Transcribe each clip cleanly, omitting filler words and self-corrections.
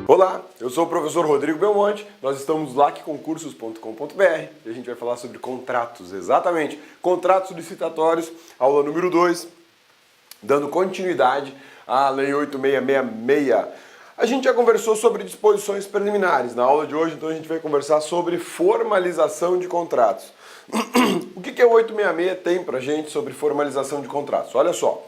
Olá, eu sou o professor Rodrigo Belmonte, nós estamos no lacconcursos.com.br e a gente vai falar sobre contratos, exatamente, contratos licitatórios, aula número 2, dando continuidade à Lei 8666. A gente já conversou sobre disposições preliminares na aula de hoje, então a gente vai conversar sobre formalização de contratos. O que o 866 tem pra gente sobre formalização de contratos? Olha só.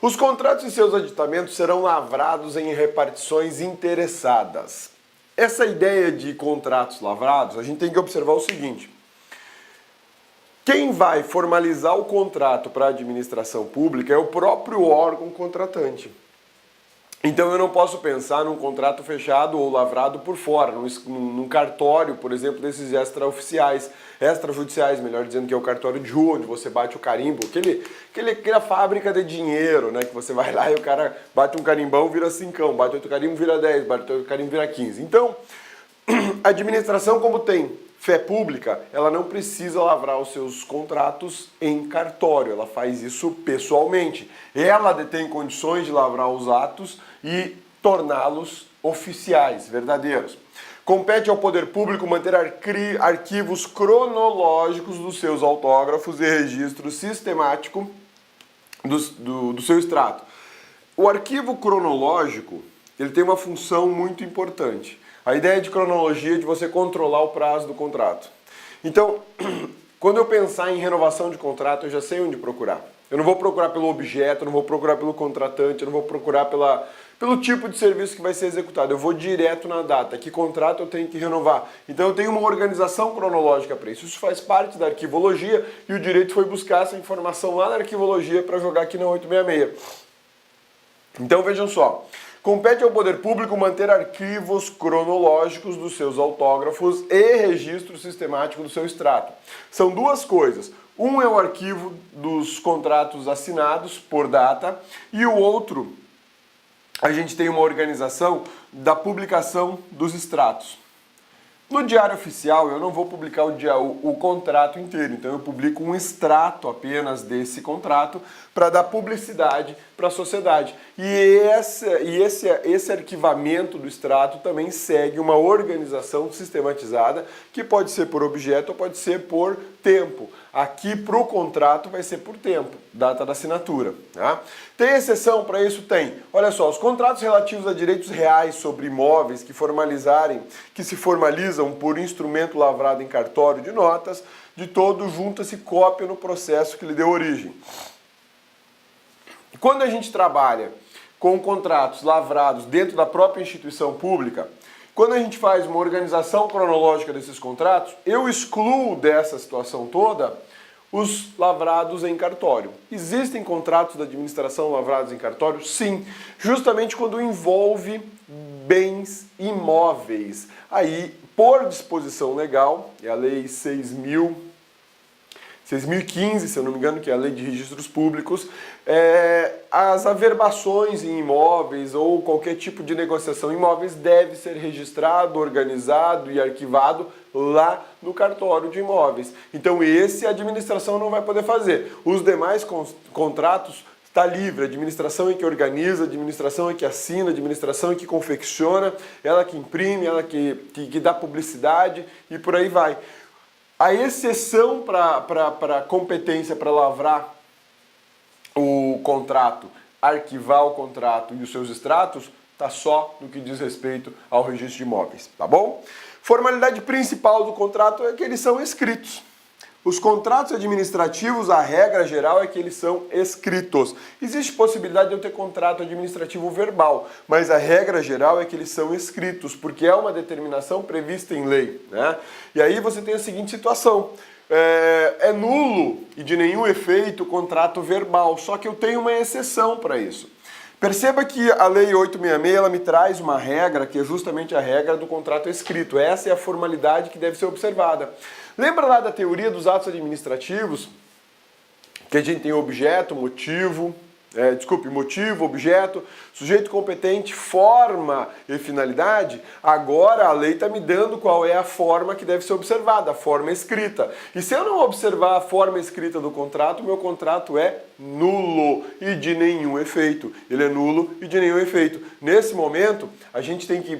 Os contratos e seus aditamentos serão lavrados em repartições interessadas. Essa ideia de contratos lavrados, a gente tem que observar o seguinte. Quem vai formalizar o contrato para a administração pública é o próprio órgão contratante. Então eu não posso pensar num contrato fechado ou lavrado por fora, num cartório, por exemplo, desses extrajudiciais, melhor dizendo, que é o cartório de rua, onde você bate o carimbo, aquela fábrica de dinheiro, né, que você vai lá e o cara bate um carimbão, vira 5, bate outro carimbo, vira 10, bate outro carimbo, vira 15. Então, a administração, como tem fé pública, ela não precisa lavrar os seus contratos em cartório, ela faz isso pessoalmente. Ela detém condições de lavrar os atos e torná-los oficiais, verdadeiros. Compete ao poder público manter arquivos cronológicos dos seus autógrafos e registro sistemático do seu extrato. O arquivo cronológico, ele tem uma função muito importante. A ideia de cronologia é de você controlar o prazo do contrato. Então, quando eu pensar em renovação de contrato, eu já sei onde procurar. Eu não vou procurar pelo objeto, eu não vou procurar pelo contratante, eu não vou procurar pelo tipo de serviço que vai ser executado. Eu vou direto na data. Que contrato eu tenho que renovar? Então eu tenho uma organização cronológica para isso. Isso faz parte da arquivologia e o direito foi buscar essa informação lá na arquivologia para jogar aqui na 866. Então vejam só. Compete ao poder público manter arquivos cronológicos dos seus autógrafos e registro sistemático do seu extrato. São duas coisas. Um é o arquivo dos contratos assinados por data e o outro, a gente tem uma organização da publicação dos extratos. No Diário Oficial eu não vou publicar o contrato inteiro, então eu publico um extrato apenas desse contrato para dar publicidade para a sociedade. E esse arquivamento do extrato também segue uma organização sistematizada que pode ser por objeto ou pode ser por tempo. Aqui para o contrato vai ser por tempo, data da assinatura. Tá? Tem exceção para isso? Tem. Olha só, os contratos relativos a direitos reais sobre imóveis que se formalizam por instrumento lavrado em cartório de notas, de todo junta-se cópia no processo que lhe deu origem. Quando a gente trabalha com contratos lavrados dentro da própria instituição pública, quando a gente faz uma organização cronológica desses contratos, eu excluo dessa situação toda os lavrados em cartório. Existem contratos da administração lavrados em cartório? Sim, justamente quando envolve bens imóveis. Aí, por disposição legal, é a Lei 6.015, se eu não me engano, que é a Lei de Registros Públicos, as averbações em imóveis ou qualquer tipo de negociação em imóveis deve ser registrado, organizado e arquivado lá no cartório de imóveis. Então esse a administração não vai poder fazer. Os demais contratos está livre, a administração é que organiza, a administração é que assina, a administração é que confecciona, ela que imprime, ela que dá publicidade e por aí vai. A exceção para a competência para lavrar o contrato, arquivar o contrato e os seus extratos, está só no que diz respeito ao registro de imóveis, tá bom? Formalidade principal do contrato é que eles são escritos. Os contratos administrativos, a regra geral é que eles são escritos. Existe possibilidade de eu ter contrato administrativo verbal, mas a regra geral é que eles são escritos, porque é uma determinação prevista em lei, né? E aí você tem a seguinte situação. É nulo e de nenhum efeito o contrato verbal, só que eu tenho uma exceção para isso. Perceba que a Lei 866 ela me traz uma regra que é justamente a regra do contrato escrito. Essa é a formalidade que deve ser observada. Lembra lá da teoria dos atos administrativos? Que a gente tem objeto, motivo, motivo, objeto, sujeito competente, forma e finalidade. Agora a lei está me dando qual é a forma que deve ser observada, a forma escrita. E se eu não observar a forma escrita do contrato, meu contrato é nulo e de nenhum efeito. Ele é nulo e de nenhum efeito. Nesse momento, a gente tem que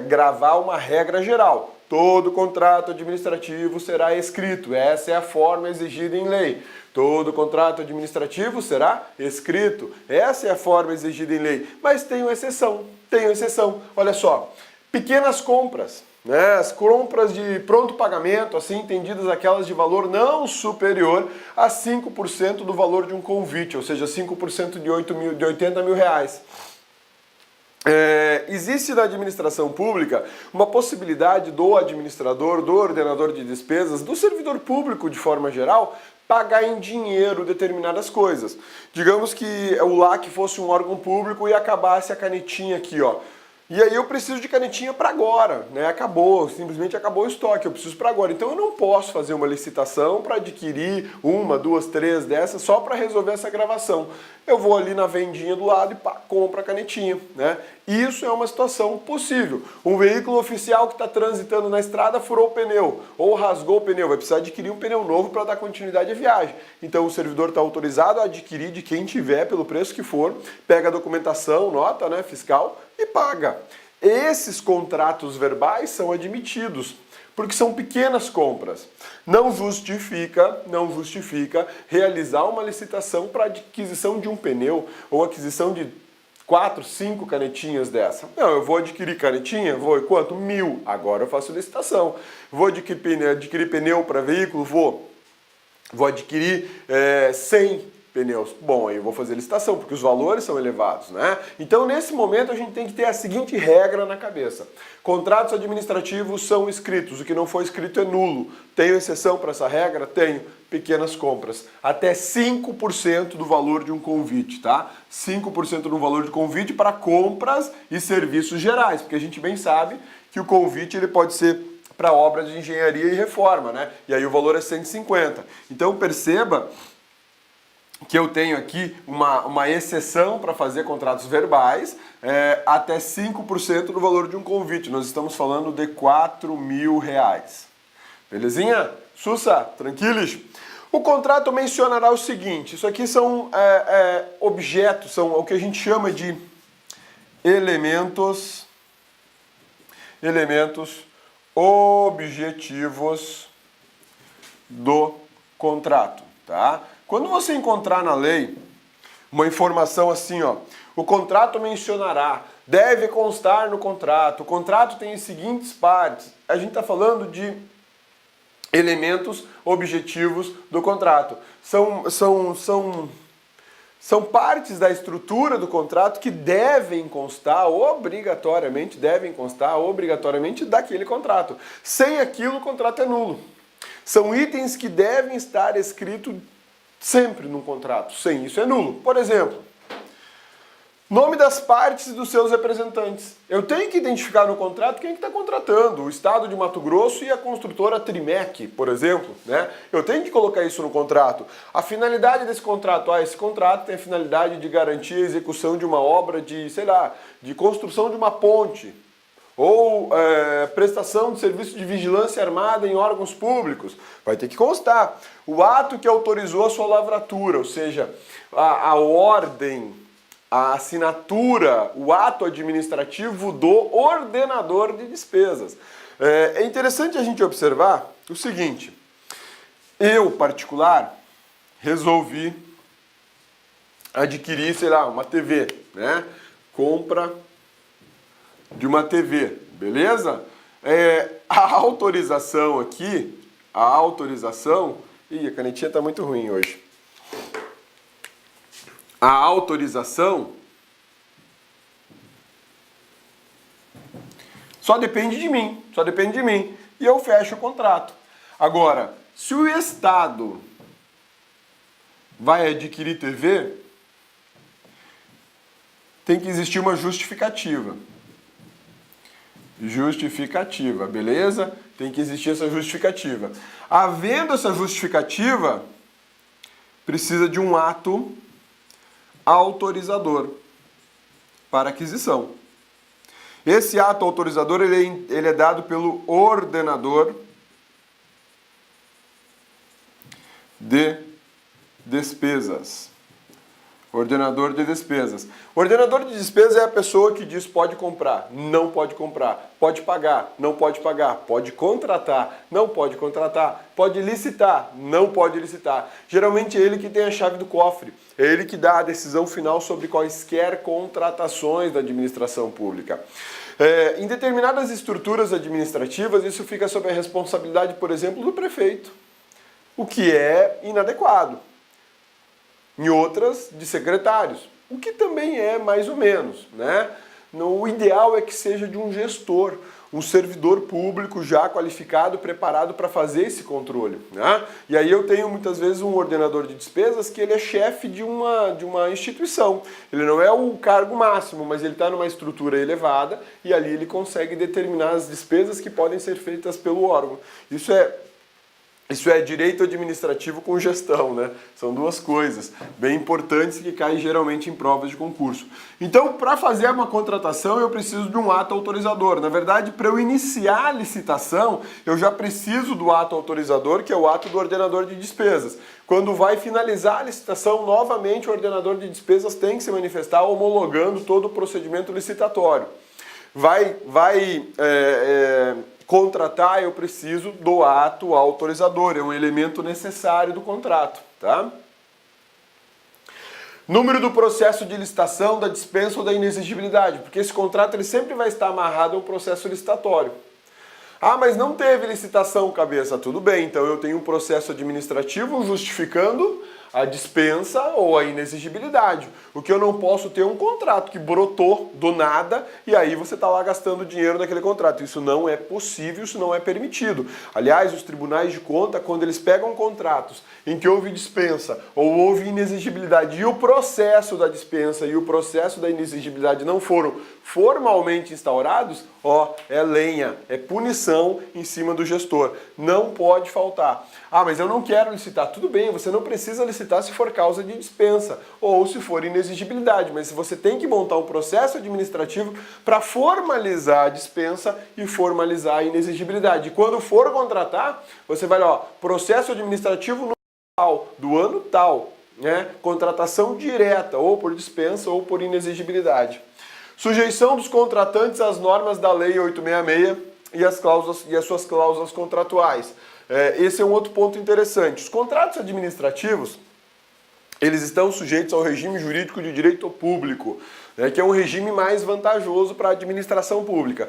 gravar uma regra geral. Todo contrato administrativo será escrito. Essa é a forma exigida em lei. Todo contrato administrativo será escrito. Essa é a forma exigida em lei. Mas tem uma exceção. Tem uma exceção. Olha só. Pequenas compras. Né? As compras de pronto pagamento, assim entendidas aquelas de valor não superior a 5% do valor de um convite, ou seja, 5% de 80 mil reais. Existe na administração pública uma possibilidade do administrador, do ordenador de despesas, do servidor público de forma geral, pagar em dinheiro determinadas coisas. Digamos que o LAC fosse um órgão público e acabasse a canetinha aqui, ó. E aí eu preciso de canetinha para agora, né? Acabou, simplesmente acabou o estoque, eu preciso para agora. Então eu não posso fazer uma licitação para adquirir uma, duas, três dessas só para resolver essa gravação. Eu vou ali na vendinha do lado e compro a canetinha, né? Isso é uma situação possível. Um veículo oficial que está transitando na estrada furou o pneu ou rasgou o pneu, vai precisar adquirir um pneu novo para dar continuidade à viagem. Então o servidor está autorizado a adquirir de quem tiver, pelo preço que for, pega a documentação, nota, né, fiscal e paga. Esses contratos verbais são admitidos, porque são pequenas compras. Não justifica realizar uma licitação para adquisição de um pneu ou aquisição de 4, 5 canetinhas dessa. Não, eu vou adquirir canetinha, vou, quanto? 1.000. Agora eu faço licitação. Vou adquirir pneu para veículo? Vou adquirir 100 pneus. Bom, aí eu vou fazer licitação, porque os valores são elevados, né? Então, nesse momento, a gente tem que ter a seguinte regra na cabeça. Contratos administrativos são escritos, o que não for escrito é nulo. Tenho exceção para essa regra? Tenho. Pequenas compras. Até 5% do valor de um convite, tá? 5% do valor de convite para compras e serviços gerais, porque a gente bem sabe que o convite ele pode ser para obras de engenharia e reforma, né? E aí o valor é 150. Então, perceba que eu tenho aqui uma exceção para fazer contratos verbais até 5% do valor de um convite. Nós estamos falando de 4.000 reais. Belezinha? Sussa, tranquilos? O contrato mencionará o seguinte, isso aqui são objetos, são o que a gente chama de elementos objetivos do contrato, tá? Quando você encontrar na lei uma informação assim, ó, o contrato mencionará, deve constar no contrato, o contrato tem as seguintes partes, a gente está falando de elementos objetivos do contrato. São partes da estrutura do contrato que devem constar obrigatoriamente daquele contrato. Sem aquilo, o contrato é nulo. São itens que devem estar escritos sempre no contrato. Sem isso é nulo. Por exemplo, nome das partes e dos seus representantes. Eu tenho que identificar no contrato quem está contratando. O Estado de Mato Grosso e a construtora Trimec, por exemplo, né? Eu tenho que colocar isso no contrato. A finalidade desse contrato, esse contrato tem a finalidade de garantir a execução de uma obra de, sei lá, de construção de uma ponte. Ou prestação de serviço de vigilância armada em órgãos públicos. Vai ter que constar. O ato que autorizou a sua lavratura, ou seja, a ordem, a assinatura, o ato administrativo do ordenador de despesas. É interessante a gente observar o seguinte, eu, particular, resolvi adquirir, sei lá, uma TV, né? Compra de uma TV, beleza? A autorização aqui, Ih, a canetinha tá muito ruim hoje. A autorização só depende de mim. E eu fecho o contrato. Agora, se o Estado vai adquirir TV, tem que existir uma justificativa. Beleza? Tem que existir essa justificativa. Havendo essa justificativa, precisa de um ato autorizador para aquisição. Esse ato autorizador ele é dado pelo ordenador de despesas. Ordenador de despesas. O ordenador de despesas é a pessoa que diz pode comprar, não pode comprar, pode pagar, não pode pagar, pode contratar, não pode contratar, pode licitar, não pode licitar. Geralmente é ele que tem a chave do cofre, é ele que dá a decisão final sobre quaisquer contratações da administração pública. Em determinadas estruturas administrativas, isso fica sob a responsabilidade, por exemplo, do prefeito, o que é inadequado. Em outras, de secretários, o que também é mais ou menos, né? O ideal é que seja de um gestor, um servidor público já qualificado, preparado para fazer esse controle, né? E aí eu tenho muitas vezes um ordenador de despesas que ele é chefe de uma instituição. Ele não é o cargo máximo, mas ele está numa estrutura elevada e ali ele consegue determinar as despesas que podem ser feitas pelo órgão. Isso é direito administrativo com gestão, né? São duas coisas bem importantes que caem geralmente em provas de concurso. Então, para fazer uma contratação, eu preciso de um ato autorizador. Na verdade, para eu iniciar a licitação, eu já preciso do ato autorizador, que é o ato do ordenador de despesas. Quando vai finalizar a licitação, novamente o ordenador de despesas tem que se manifestar homologando todo o procedimento licitatório. Contratar, eu preciso do ato autorizador, é um elemento necessário do contrato, tá? Número do processo de licitação, da dispensa ou da inexigibilidade, porque esse contrato ele sempre vai estar amarrado a um processo licitatório. Ah, mas não teve licitação, cabeça. Tudo bem, então eu tenho um processo administrativo justificando a dispensa ou a inexigibilidade. O que eu não posso ter é um contrato que brotou do nada e aí você está lá gastando dinheiro naquele contrato. Isso não é possível, isso não é permitido. Aliás, os tribunais de conta, quando eles pegam contratos em que houve dispensa ou houve inexigibilidade e o processo da dispensa e o processo da inexigibilidade não foram formalmente instaurados, é lenha, é punição em cima do gestor. Não pode faltar. Ah, mas eu não quero licitar. Tudo bem, você não precisa licitar se for causa de dispensa ou se for inexigibilidade, mas você tem que montar um processo administrativo para formalizar a dispensa e formalizar a inexigibilidade. E quando for contratar, você vai lá, processo administrativo no tal, do ano tal, né? Contratação direta, ou por dispensa ou por inexigibilidade. Sujeição dos contratantes às normas da Lei 866 e as suas cláusulas contratuais. Esse é um outro ponto interessante. Os contratos administrativos, eles estão sujeitos ao regime jurídico de direito público, né, que é um regime mais vantajoso para a administração pública.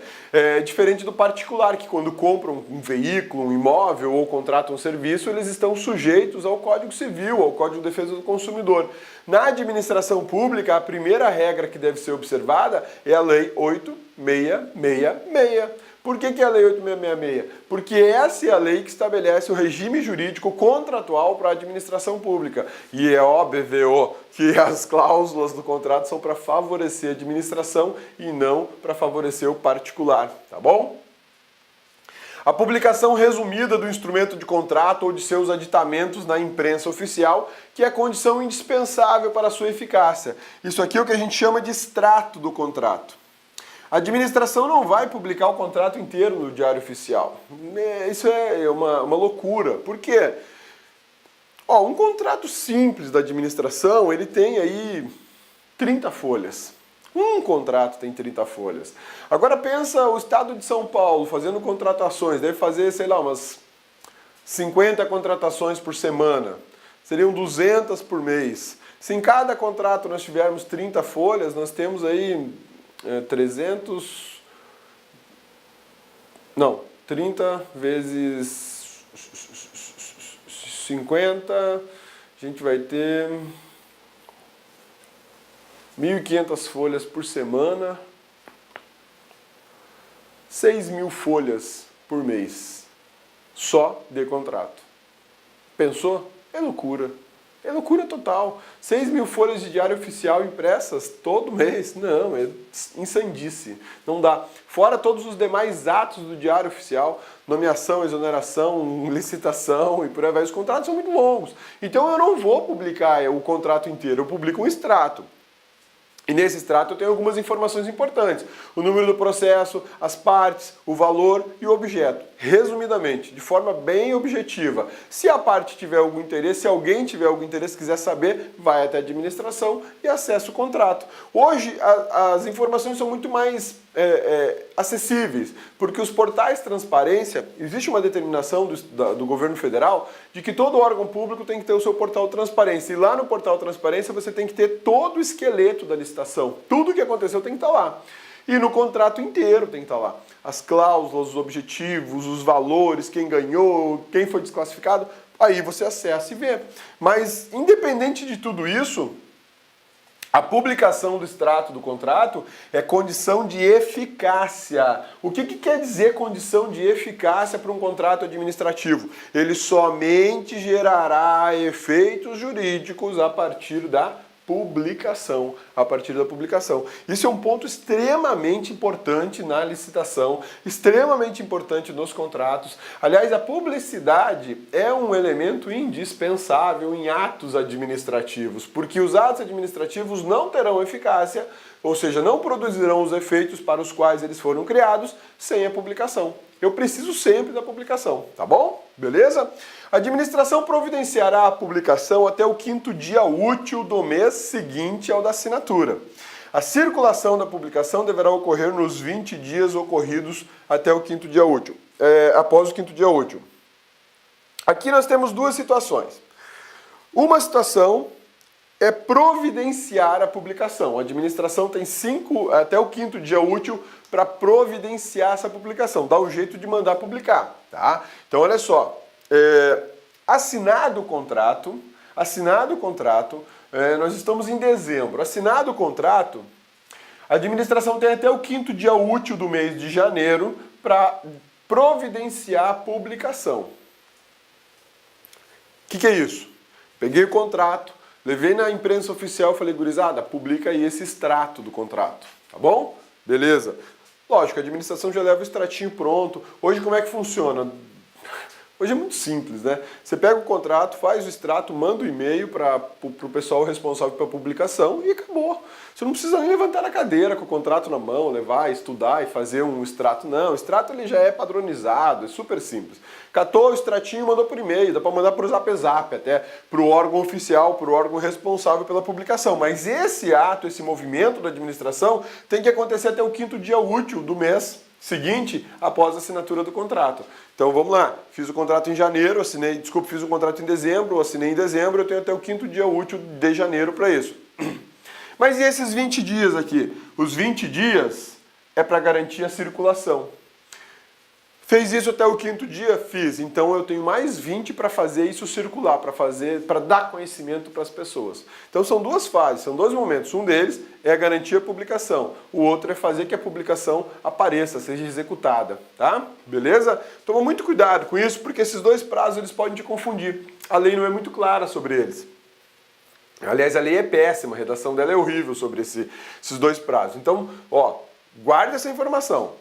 Diferente do particular, que quando compram um veículo, um imóvel ou contratam um serviço, eles estão sujeitos ao Código Civil, ao Código de Defesa do Consumidor. Na administração pública, a primeira regra que deve ser observada é a Lei 8666. Por que é a Lei 8666? Porque essa é a lei que estabelece o regime jurídico contratual para a administração pública. E é óbvio que as cláusulas do contrato são para favorecer a administração e não para favorecer o particular, tá bom? A publicação resumida do instrumento de contrato ou de seus aditamentos na imprensa oficial, que é condição indispensável para a sua eficácia. Isso aqui é o que a gente chama de extrato do contrato. A administração não vai publicar o contrato inteiro no Diário Oficial. Isso é uma loucura. Por quê? Um contrato simples da administração, ele tem aí 30 folhas. Um contrato tem 30 folhas. Agora pensa o Estado de São Paulo fazendo contratações, deve fazer, sei lá, umas 50 contratações por semana. Seriam 200 por mês. Se em cada contrato nós tivermos 30 folhas, nós temos aí 30 vezes 50, a gente vai ter 1.500 folhas por semana, 6.000 folhas por mês, só de contrato. Pensou? É loucura. É loucura total. 6.000 folhas de diário oficial impressas todo mês. Não, é insandice. Não dá. Fora todos os demais atos do diário oficial, nomeação, exoneração, licitação e por aí vai. Os contratos são muito longos. Então eu não vou publicar o contrato inteiro, eu publico um extrato. E nesse extrato eu tenho algumas informações importantes. O número do processo, as partes, o valor e o objeto. Resumidamente, de forma bem objetiva. Se a parte tiver algum interesse, se alguém tiver algum interesse, quiser saber, vai até a administração e acessa o contrato. Hoje as informações são muito mais acessíveis, porque os portais de transparência, existe uma determinação do governo federal de que todo órgão público tem que ter o seu portal de transparência. E lá no portal de transparência você tem que ter todo o esqueleto da licitação. Tudo o que aconteceu tem que estar lá. E no contrato inteiro tem que estar lá. As cláusulas, os objetivos, os valores, quem ganhou, quem foi desclassificado, aí você acessa e vê. Mas independente de tudo isso, a publicação do extrato do contrato é condição de eficácia. O que quer dizer condição de eficácia para um contrato administrativo? Ele somente gerará efeitos jurídicos a partir da publicação, Isso é um ponto extremamente importante na licitação, extremamente importante nos contratos. Aliás, a publicidade é um elemento indispensável em atos administrativos, porque os atos administrativos não terão eficácia, ou seja, não produzirão os efeitos para os quais eles foram criados sem a publicação. Eu preciso sempre da publicação, tá bom? Beleza? A administração providenciará a publicação até o 5º dia útil do mês seguinte ao da assinatura. A circulação da publicação deverá ocorrer nos 20 dias ocorridos até o 5º dia útil, após o 5º dia útil. Aqui nós temos duas situações. Uma situação é providenciar a publicação. A administração tem até o 5º dia útil para providenciar essa publicação, dá um jeito de mandar publicar, tá? Então olha só, assinado o contrato, nós estamos em dezembro, assinado o contrato, a administração tem até o 5º dia útil do mês de janeiro para providenciar a publicação. O que é isso? Peguei o contrato, levei na imprensa oficial e falei, gurizada, publica aí esse extrato do contrato, tá bom? Beleza. Lógico, a administração já leva o extratinho pronto. Hoje como é que funciona? Hoje é muito simples, né? Você pega o contrato, faz o extrato, manda o e-mail para o pessoal responsável pela publicação e acabou. Você não precisa nem levantar na cadeira com o contrato na mão, levar, estudar e fazer um extrato. Não, o extrato ele já é padronizado, é super simples. Catou o extratinho e mandou por e-mail, dá para mandar por Zap até, para o órgão oficial, para o órgão responsável pela publicação. Mas esse ato, esse movimento da administração tem que acontecer até o 5º dia útil do mês seguinte, após a assinatura do contrato. Então vamos lá, fiz o contrato em janeiro, fiz o contrato em dezembro, assinei em dezembro, eu tenho até o 5º dia útil de janeiro para isso. Mas e esses 20 dias aqui? Os 20 dias é para garantir a circulação. Fez isso até o 5º dia? Fiz. Então eu tenho mais 20 para fazer isso circular, para dar conhecimento para as pessoas. Então são duas fases, são dois momentos. Um deles é garantir a publicação. O outro é fazer que a publicação apareça, seja executada, tá? Beleza? Toma muito cuidado com isso, porque esses dois prazos eles podem te confundir. A lei não é muito clara sobre eles. Aliás, a lei é péssima, a redação dela é horrível sobre esses dois prazos. Então, guarde essa informação.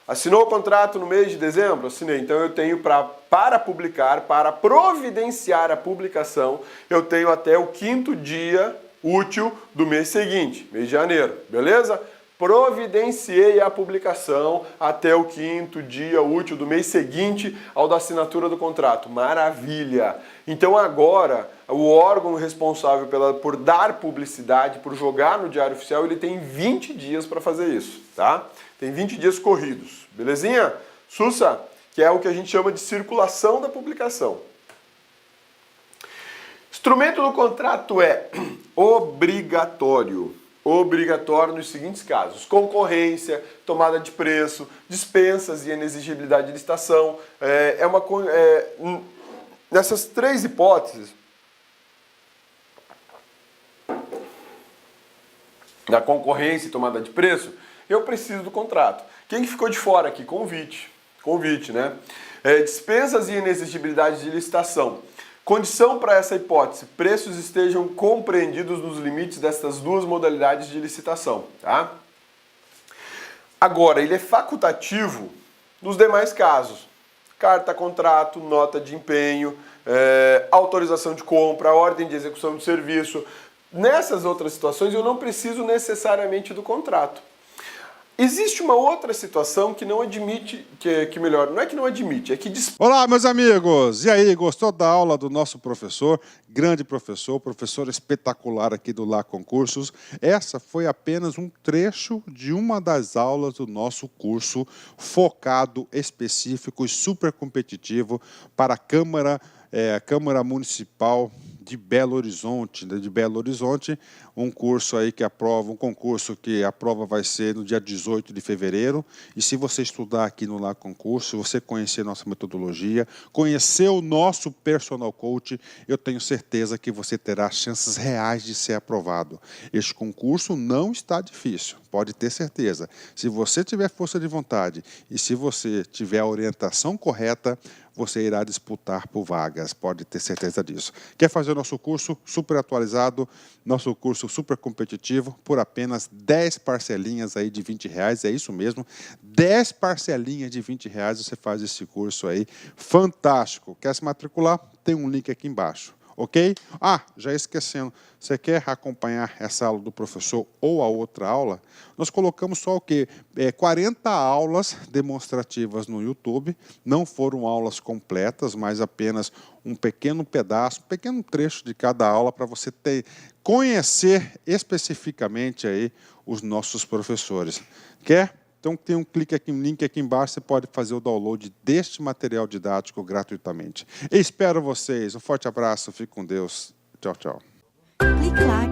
Assinou o contrato no mês de dezembro? Assinei. Então eu tenho para publicar, para providenciar a publicação, eu tenho até o 5º dia útil do mês seguinte, mês de janeiro, beleza? Providenciei a publicação até o 5º dia útil do mês seguinte ao da assinatura do contrato. Maravilha! Então agora, o órgão responsável por dar publicidade, por jogar no Diário Oficial, ele tem 20 dias para fazer isso, tá? Tem 20 dias corridos, belezinha? Sussa, que é o que a gente chama de circulação da publicação. Instrumento do contrato é obrigatório. Obrigatório nos seguintes casos: concorrência, tomada de preço, dispensas e inexigibilidade de licitação. Nessas três hipóteses, da concorrência e tomada de preço, eu preciso do contrato. Quem que ficou de fora aqui? Convite, né? Dispensas e inexigibilidade de licitação. Condição para essa hipótese: preços estejam compreendidos nos limites dessas duas modalidades de licitação, tá? Agora, ele é facultativo nos demais casos: carta contrato, nota de empenho, autorização de compra, ordem de execução de serviço. Nessas outras situações eu não preciso necessariamente do contrato. Existe uma outra situação que não admite, que melhor, não é que não admite, é que... Olá, meus amigos! E aí, gostou da aula do nosso professor? Grande professor, professor espetacular aqui do Lá Concursos. Essa foi apenas um trecho de uma das aulas do nosso curso focado, específico e super competitivo para a Câmara Municipal de Belo Horizonte, um curso aí que aprova, um concurso que a prova vai ser no dia 18 de fevereiro, e se você estudar aqui no Lá Concurso, você conhecer nossa metodologia, conhecer o nosso personal coach, eu tenho certeza que você terá chances reais de ser aprovado. Este concurso não está difícil, pode ter certeza. Se você tiver força de vontade e se você tiver a orientação correta, você irá disputar por vagas, pode ter certeza disso. Quer fazer o nosso curso super atualizado, nosso curso super competitivo, por apenas 10 parcelinhas aí de R$20, é isso mesmo, 10 parcelinhas de R$20 você faz esse curso aí, fantástico. Quer se matricular? Tem um link aqui embaixo. Ok? Já esquecendo, você quer acompanhar essa aula do professor ou a outra aula? Nós colocamos só o quê? 40 aulas demonstrativas no YouTube, não foram aulas completas, mas apenas um pequeno pedaço, um pequeno trecho de cada aula para você conhecer especificamente aí os nossos professores. Quer? Então tem um link aqui embaixo, você pode fazer o download deste material didático gratuitamente. Eu espero vocês, um forte abraço, fique com Deus. Tchau, tchau. Clique lá.